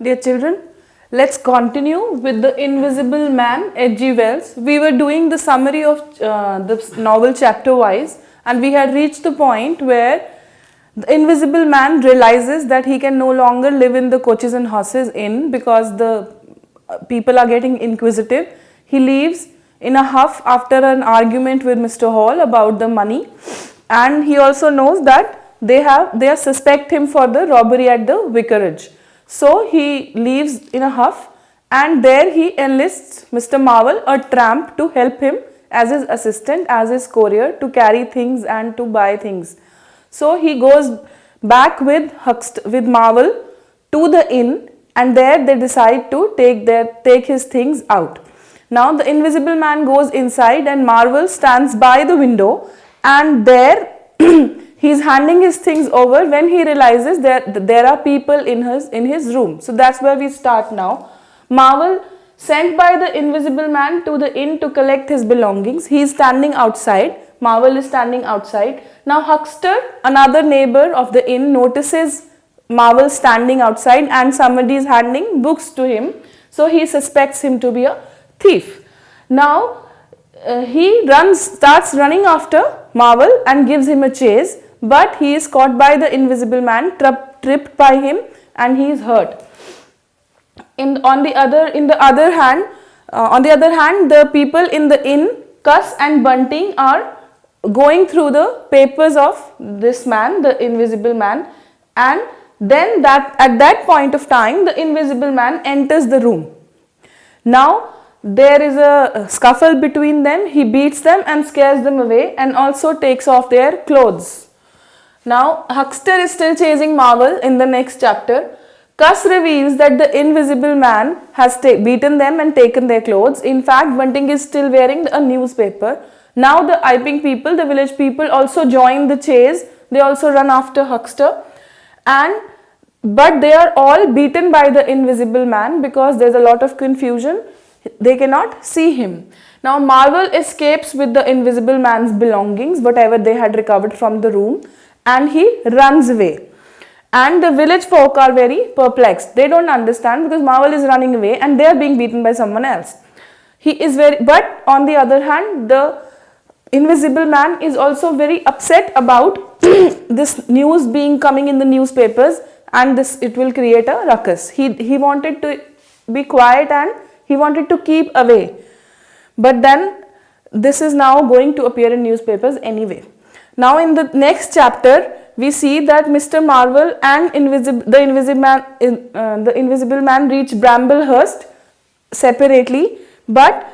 Dear children, let's continue with The Invisible Man, H.G. Wells. We were doing the summary of the novel chapter wise, and we had reached the point where the invisible man realizes that he can no longer live in the Coaches and Horses Inn because the people are getting inquisitive. He leaves in a huff after an argument with Mr. Hall about the money, and he also knows that they suspect him for the robbery at the vicarage. So he leaves in a huff, and there he enlists Mr. Marvel, a tramp, to help him as his assistant, as his courier, to carry things and to buy things. So he goes back with Marvel to the inn, and there they decide to take his things out. Now the invisible man goes inside, and Marvel stands by the window, and there he is handing his things over when he realizes that there are people in his room. So that's where we start now. Marvel, sent by the invisible man to the inn to collect his belongings. He is standing outside. Marvel is standing outside. Now Huckster, another neighbor of the inn, notices Marvel standing outside and somebody is handing books to him. So he suspects him to be a thief. Now he starts running after Marvel and gives him a chase, but he is caught by the invisible man, tripped by him, and he is hurt. On the other hand, the people in the inn, Cuss and Bunting, are going through the papers of this man, the invisible man, and then at that point of time, the invisible man enters the room. Now there is a scuffle between them. He beats them and scares them away, and also takes off their clothes. Now Huckster is still chasing Marvel in the next chapter. Cuss reveals that the invisible man has beaten them and taken their clothes. In fact, Bunting is still wearing a newspaper. Now the Iping people, the village people, also join the chase. They also run after Huckster, but they are all beaten by the invisible man because there is a lot of confusion. They cannot see him. Now Marvel escapes with the invisible man's belongings, whatever they had recovered from the room, and he runs away. And the village folk are very perplexed. They don't understand because Marvel is running away and they are being beaten by someone else. But on the other hand, the invisible man is also very upset about this news coming in the newspapers, and it will create a ruckus. He wanted to be quiet and he wanted to keep away. But then this is now going to appear in newspapers anyway. Now in the next chapter, we see that Mr. Marvel and the invisible man reach Bramblehurst separately, but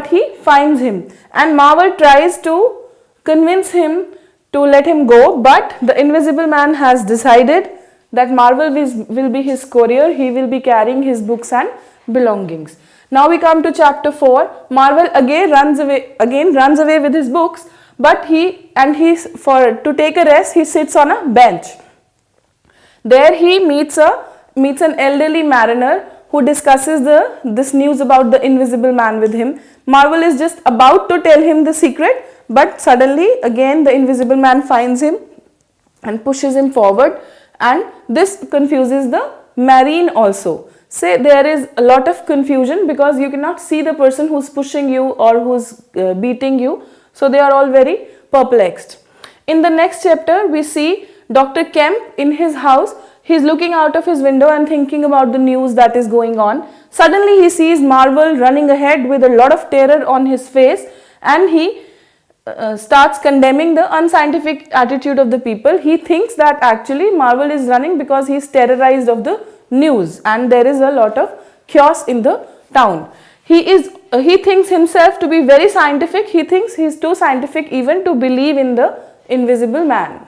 he finds him, and Marvel tries to convince him to let him go, but the invisible man has decided that Marvel will be his courier. He will be carrying his books and belongings. Now we come to chapter 4. Marvel again runs away with his books, but to take a rest, he sits on a bench. There he meets an elderly mariner who discusses this news about the invisible man with him. Marvel is just about to tell him the secret, but suddenly again the invisible man finds him and pushes him forward, and this confuses the marine also. Say there is a lot of confusion because you cannot see the person who's pushing you or who's beating you. So they are all very perplexed. In the next chapter, we see Dr. Kemp in his house. He's looking out of his window and thinking about the news that is going on. Suddenly he sees Marvel running ahead with a lot of terror on his face, and he starts condemning the unscientific attitude of the people. He thinks that actually Marvel is running because he's terrorized of the news and there is a lot of chaos in the town. He thinks himself to be very scientific. He thinks he's too scientific even to believe in the invisible man.